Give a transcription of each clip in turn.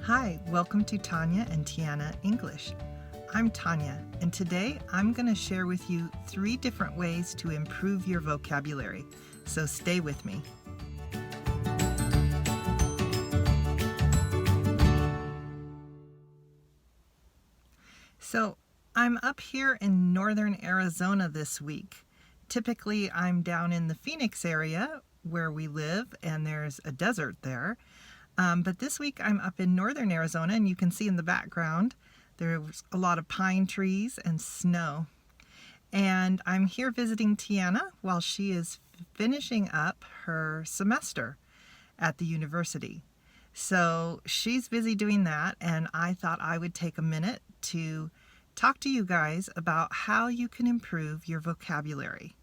Hi, welcome to Tanya and Tiana English. I'm Tanya, and today I'm going to share with you 3 different ways to improve your vocabulary. So stay with me. So I'm up here in northern Arizona this week. Typically, I'm down in the Phoenix area where we live, and there's a desert there. But this week I'm up in northern Arizona, and you can see in the background there's a lot of pine trees and snow. And I'm here visiting Tiana while she is finishing up her semester at the university. So she's busy doing that, and I thought I would take a minute to talk to you guys about how you can improve your vocabulary.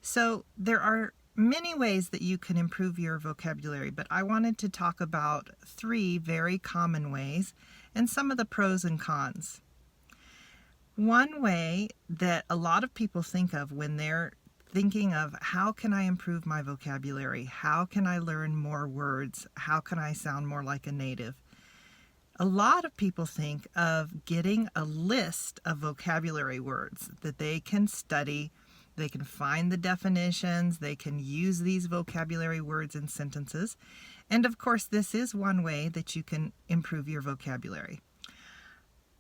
So there are many ways that you can improve your vocabulary, but I wanted to talk about 3 very common ways and some of the pros and cons. One way that a lot of people think of when they're thinking of how can I improve my vocabulary, how can I learn more words, how can I sound more like a native, a lot of people think of getting a list of vocabulary words that they can study. They can find the definitions, they can use these vocabulary words in sentences, and of course this is one way that you can improve your vocabulary.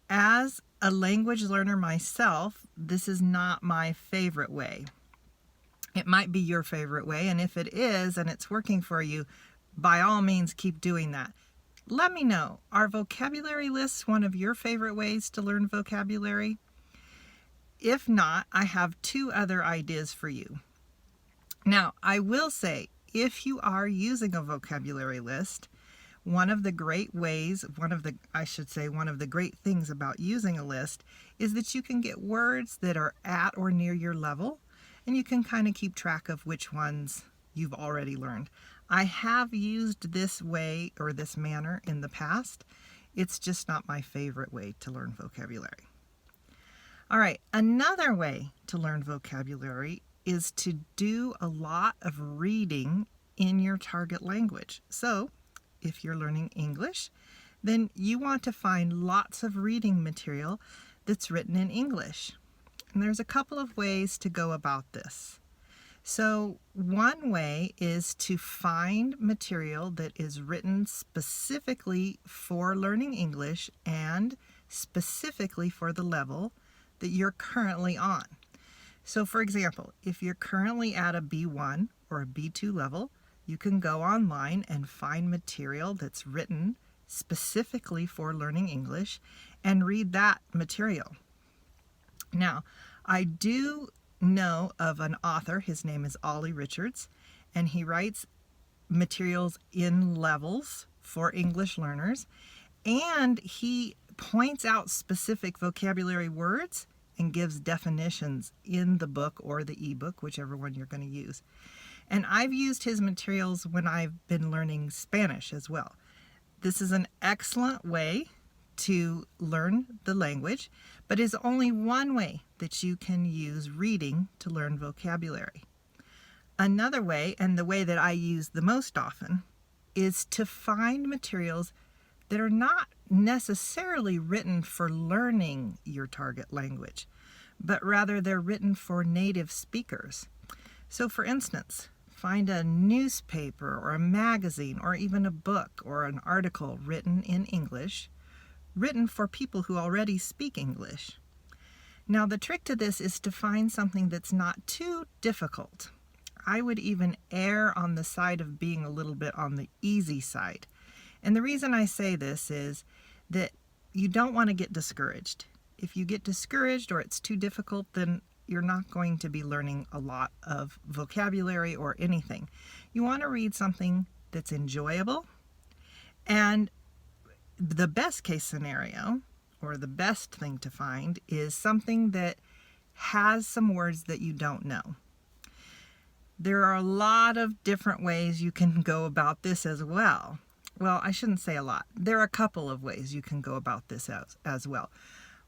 As a language learner myself, this is not my favorite way. It might be your favorite way, and if it is and it's working for you, by all means keep doing that. Let me know, are vocabulary lists one of your favorite ways to learn vocabulary? If not, I have 2 other ideas for you. Now, I will say, if you are using a vocabulary list, one of the great things about using a list is that you can get words that are at or near your level, and you can kind of keep track of which ones you've already learned. I have used this way or this manner in the past. It's just not my favorite way to learn vocabulary. All right, another way to learn vocabulary is to do a lot of reading in your target language. So, if you're learning English, then you want to find lots of reading material that's written in English. And there's a couple of ways to go about this. So, one way is to find material that is written specifically for learning English and specifically for the level that you're currently on. So for example, if you're currently at a B1 or a B2 level, you can go online and find material that's written specifically for learning English and read that material. Now, I do know of an author, his name is Ollie Richards, and he writes materials in levels for English learners, and he points out specific vocabulary words and gives definitions in the book or the ebook, whichever one you're going to use. And I've used his materials when I've been learning Spanish as well. This is an excellent way to learn the language, but is only one way that you can use reading to learn vocabulary. Another way, and the way that I use the most often, is to find materials that are not necessarily written for learning your target language, but rather they're written for native speakers. So for instance, find a newspaper or a magazine or even a book or an article written in English, written for people who already speak English. Now the trick to this is to find something that's not too difficult. I would even err on the side of being a little bit on the easy side. And the reason I say this is that you don't want to get discouraged. If you get discouraged or it's too difficult, then you're not going to be learning a lot of vocabulary or anything. You want to read something that's enjoyable, and the best case scenario, or the best thing to find, is something that has some words that you don't know. There are a lot of different ways you can go about this as well. Well, I shouldn't say a lot. There are a couple of ways you can go about this as well.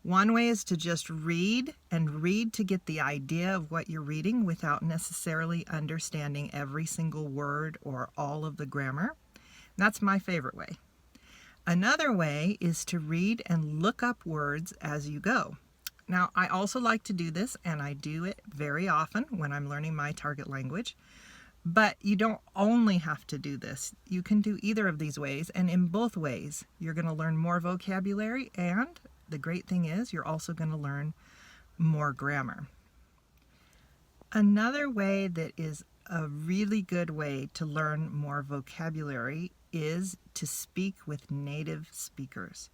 One way is to just read to get the idea of what you're reading without necessarily understanding every single word or all of the grammar. That's my favorite way. Another way is to read and look up words as you go. Now, I also like to do this, and I do it very often when I'm learning my target language. But you don't only have to do this. You can do either of these ways, and in both ways, you're going to learn more vocabulary, and the great thing is you're also going to learn more grammar. Another way that is a really good way to learn more vocabulary is to speak with native speakers.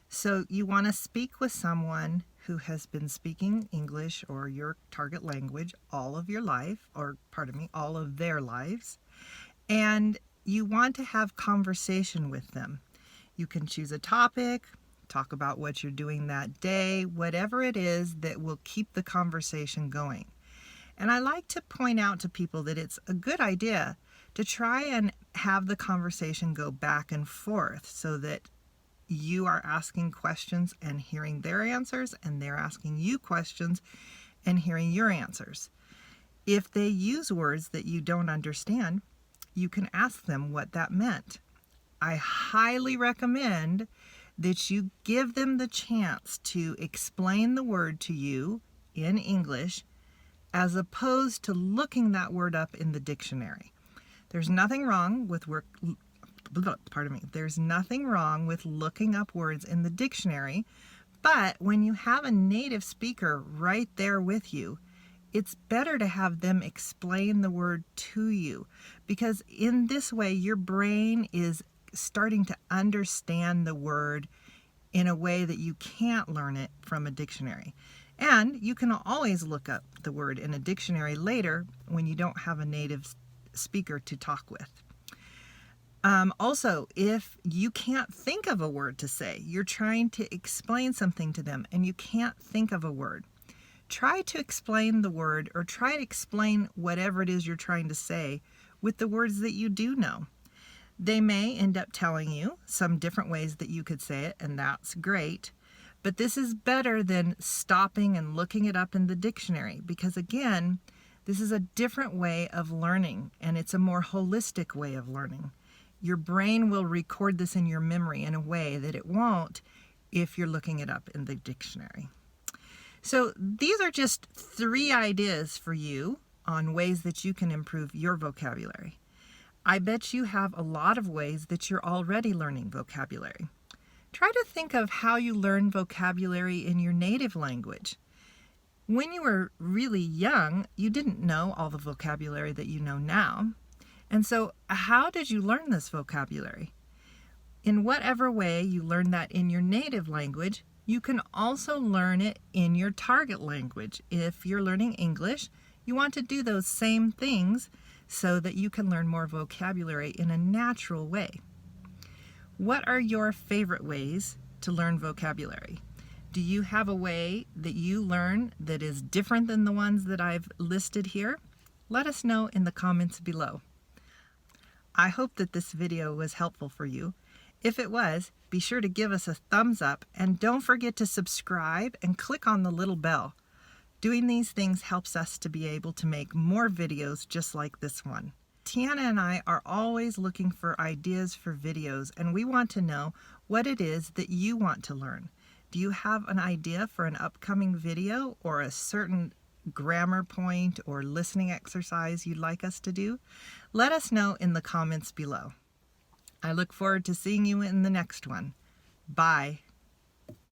So you want to speak with someone who has been speaking English or your target language all of your life, or pardon me, all of their lives, and you want to have conversation with them. You can choose a topic, talk about what you're doing that day, whatever it is that will keep the conversation going. And I like to point out to people that it's a good idea to try and have the conversation go back and forth so that you are asking questions and hearing their answers, and they're asking you questions and hearing your answers. If they use words that you don't understand, you can ask them what that meant. I highly recommend that you give them the chance to explain the word to you in English as opposed to looking that word up in the dictionary. There's nothing wrong with There's nothing wrong with looking up words in the dictionary, but when you have a native speaker right there with you, it's better to have them explain the word to you, because in this way your brain is starting to understand the word in a way that you can't learn it from a dictionary. And you can always look up the word in a dictionary later when you don't have a native speaker to talk with. Also, if you can't think of a word to say, you're trying to explain something to them and you can't think of a word, try to explain the word, or try to explain whatever it is you're trying to say with the words that you do know. They may end up telling you some different ways that you could say it, and that's great. But this is better than stopping and looking it up in the dictionary, because again, this is a different way of learning, and it's a more holistic way of learning. Your brain will record this in your memory in a way that it won't if you're looking it up in the dictionary. So these are just 3 ideas for you on ways that you can improve your vocabulary. I bet you have a lot of ways that you're already learning vocabulary. Try to think of how you learn vocabulary in your native language. When you were really young, you didn't know all the vocabulary that you know now. And so how did you learn this vocabulary? In whatever way you learn that in your native language, you can also learn it in your target language. If you're learning English, you want to do those same things so that you can learn more vocabulary in a natural way. What are your favorite ways to learn vocabulary? Do you have a way that you learn that is different than the ones that I've listed here? Let us know in the comments below. I hope that this video was helpful for you. If it was, be sure to give us a thumbs up, and don't forget to subscribe and click on the little bell. Doing these things helps us to be able to make more videos just like this one. Tiana and I are always looking for ideas for videos, and we want to know what it is that you want to learn. Do you have an idea for an upcoming video, or a certain grammar point or listening exercise you'd like us to do? Let us know in the comments below. I look forward to seeing you in the next one. Bye.